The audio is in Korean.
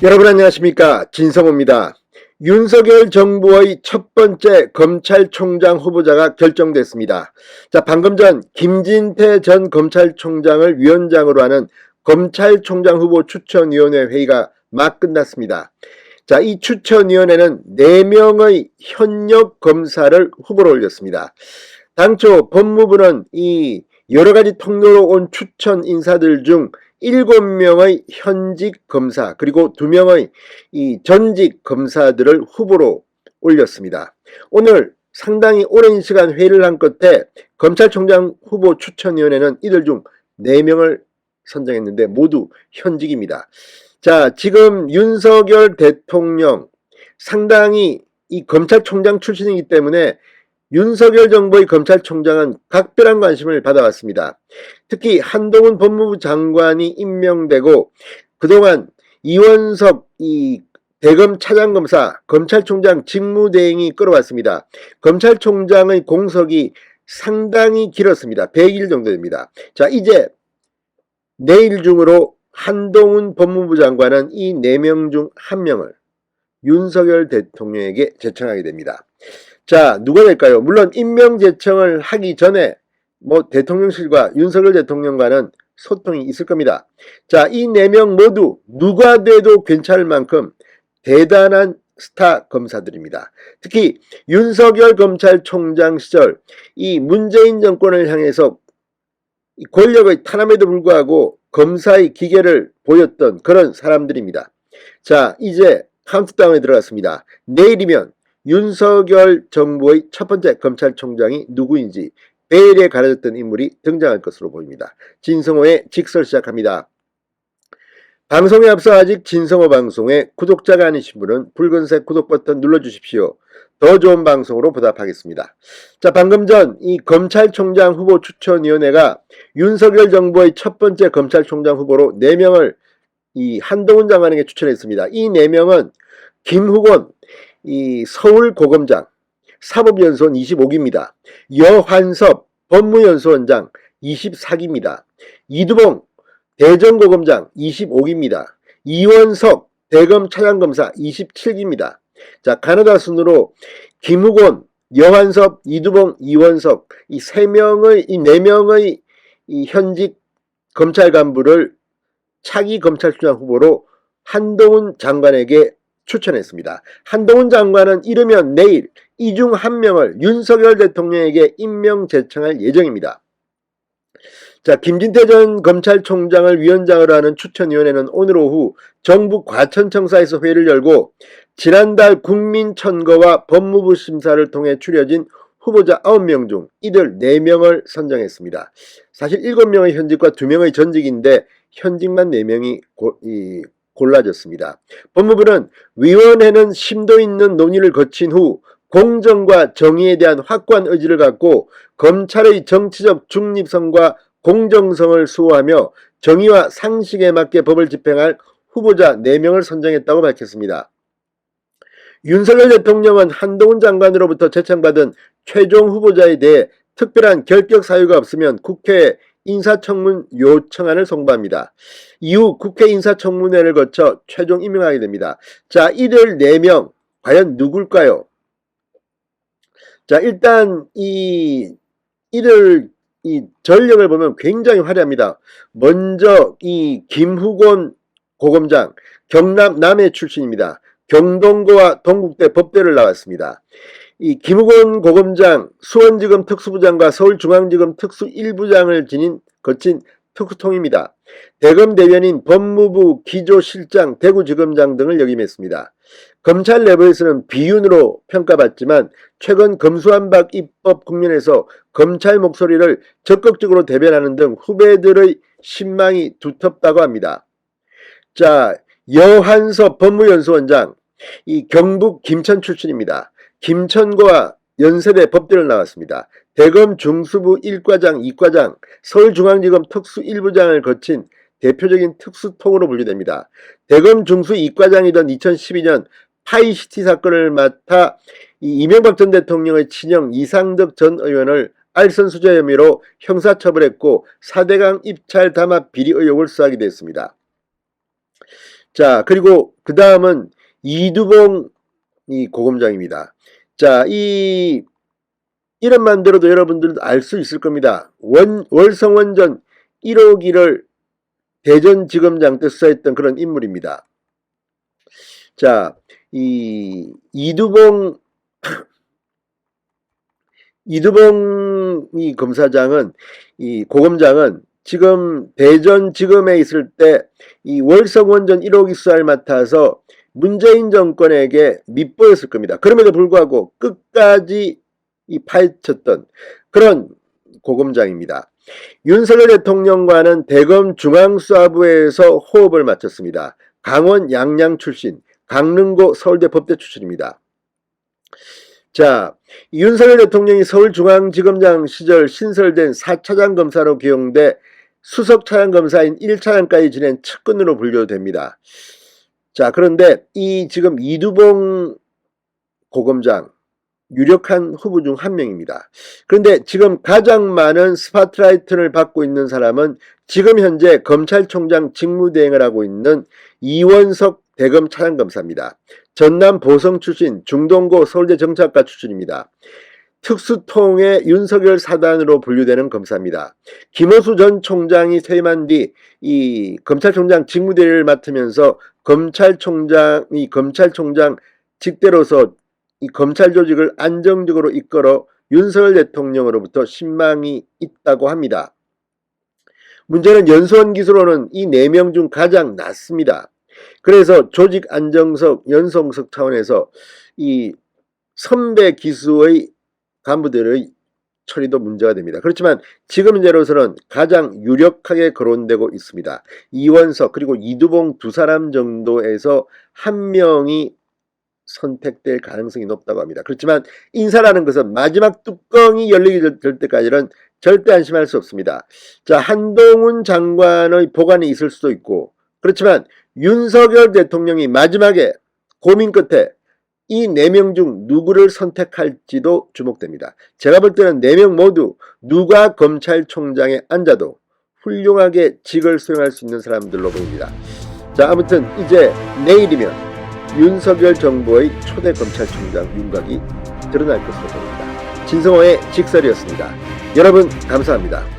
여러분 안녕하십니까, 진성호입니다. 윤석열 정부의 첫 번째 검찰총장 후보자가 결정됐습니다. 자, 방금 전 김진태 전 검찰총장을 위원장으로 하는 검찰총장 후보 추천위원회 회의가 막 끝났습니다. 자, 이 추천위원회는 4명의 현역 검사를 후보로 올렸습니다. 당초 법무부는 이 여러가지 통로로 온 추천 인사들 중 7명의 현직 검사 그리고 2명의 이 전직 검사들을 후보로 올렸습니다. 오늘 상당히 오랜 시간 회의를 한 끝에 검찰총장 후보 추천위원회는 이들 중 4명을 선정했는데 모두 현직입니다. 자, 지금 윤석열 대통령 상당히 이 검찰총장 출신이기 때문에 윤석열 정부의 검찰총장은 각별한 관심을 받아왔습니다. 특히 한동훈 법무부 장관이 임명되고 그동안 이원석 이 대검 차장검사 검찰총장 직무대행이 끌어왔습니다. 검찰총장의 공석이 상당히 길었습니다. 100일 정도 됩니다. 자, 이제 내일 중으로 한동훈 법무부 장관은 이 4명 중 1명을 윤석열 대통령에게 제청하게 됩니다. 자, 누가 될까요? 물론 임명 제청을 하기 전에 대통령실과 윤석열 대통령과는 소통이 있을 겁니다. 자, 이 4명 모두 누가 돼도 괜찮을 만큼 대단한 스타 검사들입니다. 특히 윤석열 검찰총장 시절 이 문재인 정권을 향해서 권력의 탄압에도 불구하고 검사의 기계를 보였던 그런 사람들입니다. 자, 이제 카운트다운에 들어갔습니다. 내일이면 윤석열 정부의 첫 번째 검찰총장이 누구인지 베일에 가려졌던 인물이 등장할 것으로 보입니다. 진성호의 직설 시작합니다. 방송에 앞서 아직 진성호 방송에 구독자가 아니신 분은 붉은색 구독 버튼 눌러주십시오. 더 좋은 방송으로 보답하겠습니다. 자, 방금 전 이 검찰총장 후보 추천위원회가 윤석열 정부의 첫 번째 검찰총장 후보로 4명을 이 한동훈 장관에게 추천했습니다. 이 4명은 김후곤 이 서울고검장 사법연수원 25기입니다. 여환섭 법무연수원장 24기입니다. 이두봉 대전고검장 25기입니다. 이원석 대검 차장검사 27기입니다. 자, 가나다 순으로 김후곤, 여환섭, 이두봉, 이원석 이 4명의 이 현직 검찰 간부를 차기 검찰총장 후보로 한동훈 장관에게 추천했습니다. 한동훈 장관은 이르면 내일 이 중 1명을 윤석열 대통령에게 임명 제청할 예정입니다. 자, 김진태 전 검찰총장을 위원장으로 하는 추천위원회는 오늘 오후 정부 과천청사에서 회의를 열고 지난달 국민천거와 법무부 심사를 통해 추려진 후보자 9명 중 이들 4명을 선정했습니다. 사실 7명의 현직과 2명의 전직인데 현직만 4명이 골라졌습니다. 법무부는 위원회는 심도 있는 논의를 거친 후 공정과 정의에 대한 확고한 의지를 갖고 검찰의 정치적 중립성과 공정성을 수호하며 정의와 상식에 맞게 법을 집행할 후보자 4명을 선정했다고 밝혔습니다. 윤석열 대통령은 한동훈 장관으로부터 제청받은 최종 후보자에 대해 특별한 결격 사유가 없으면 국회에 인사청문 요청안을 송부합니다. 이후 국회 인사청문회를 거쳐 최종 임명하게 됩니다. 자, 이들 4명 과연 누굴까요? 자, 일단 이들 전력을 보면 굉장히 화려합니다. 먼저 이 김후곤 고검장 경남 남해 출신입니다. 경동고와 동국대 법대를 나왔습니다. 이 김후곤 고검장 수원지검 특수부장과 서울중앙지검 특수 1부장을 거친 특수통입니다. 대검 대변인, 법무부 기조실장, 대구지검장 등을 역임했습니다. 검찰 내부에서는 비윤으로 평가받지만 최근 검수완박 입법 국면에서 검찰 목소리를 적극적으로 대변하는 등 후배들의 신망이 두텁다고 합니다. 자, 여한섭 법무연수원장 이 경북 김천 출신입니다. 김천고와 연세대 법대를 나왔습니다. 대검 중수부 1과장, 2과장, 서울중앙지검 특수 1부장을 거친 대표적인 특수통으로 분류됩니다. 대검 중수 2과장이던 2012년 파이시티 사건을 맡아 이명박 전 대통령의 친형 이상덕 전 의원을 알선수재 혐의로 형사처벌했고 4대강 입찰 담합 비리 의혹을 수사하게 됐습니다. 자, 그리고 그 다음은 이두봉 고검장입니다. 자, 이 이름만 들어도 여러분들도 알 수 있을 겁니다. 월성원전 1호기를 대전지검장 때 수사했던 그런 인물입니다. 자, 이 이두봉 이 검사장은, 이 고검장은 지금 대전지검에 있을 때 이 월성원전 1호기 수사를 맡아서 문재인 정권에게 밉보였을 겁니다. 그럼에도 불구하고 끝까지 파헤쳤던 그런 고검장입니다. 윤석열 대통령과는 대검 중앙수사부에서 호흡을 맞췄습니다. 강원 양양 출신, 강릉고 서울대 법대 출신입니다. 자, 윤석열 대통령이 서울중앙지검장 시절 신설된 4차장 검사로 기용돼 수석차장 검사인 1차장까지 지낸 측근으로 분류됩니다. 자, 그런데 이 지금 이두봉 고검장 유력한 후보 중 한 명입니다. 그런데 지금 가장 많은 스포트라이트를 받고 있는 사람은 지금 현재 검찰총장 직무대행을 하고 있는 이원석 대검 차장검사입니다. 전남 보성 출신, 중동고 서울대 정치학과 출신입니다. 특수통의 윤석열 사단으로 분류되는 검사입니다. 김호수 전 총장이 퇴임한 뒤 이 검찰총장 직무대리를 맡으면서 검찰총장 직대로서 이 검찰 조직을 안정적으로 이끌어 윤석열 대통령으로부터 신망이 있다고 합니다. 문제는 연수원 기수로는 이 4명 중 가장 낮습니다. 그래서 조직 안정성, 연성석 차원에서 이 선배 기수의 간부들의 처리도 문제가 됩니다. 그렇지만 지금 현재로서는 가장 유력하게 거론되고 있습니다. 이원석 그리고 이두봉 두 사람 정도에서 한 명이 선택될 가능성이 높다고 합니다. 그렇지만 인사라는 것은 마지막 뚜껑이 열리게 될 때까지는 절대 안심할 수 없습니다. 자, 한동훈 장관의 보관이 있을 수도 있고, 그렇지만 윤석열 대통령이 마지막에 고민 끝에 이 4명 중 누구를 선택할지도 주목됩니다. 제가 볼 때는 4명 모두 누가 검찰총장에 앉아도 훌륭하게 직을 수행할 수 있는 사람들로 보입니다. 자, 아무튼 이제 내일이면 윤석열 정부의 초대 검찰총장 윤곽이 드러날 것으로 보입니다. 진성호의 직설이었습니다. 여러분 감사합니다.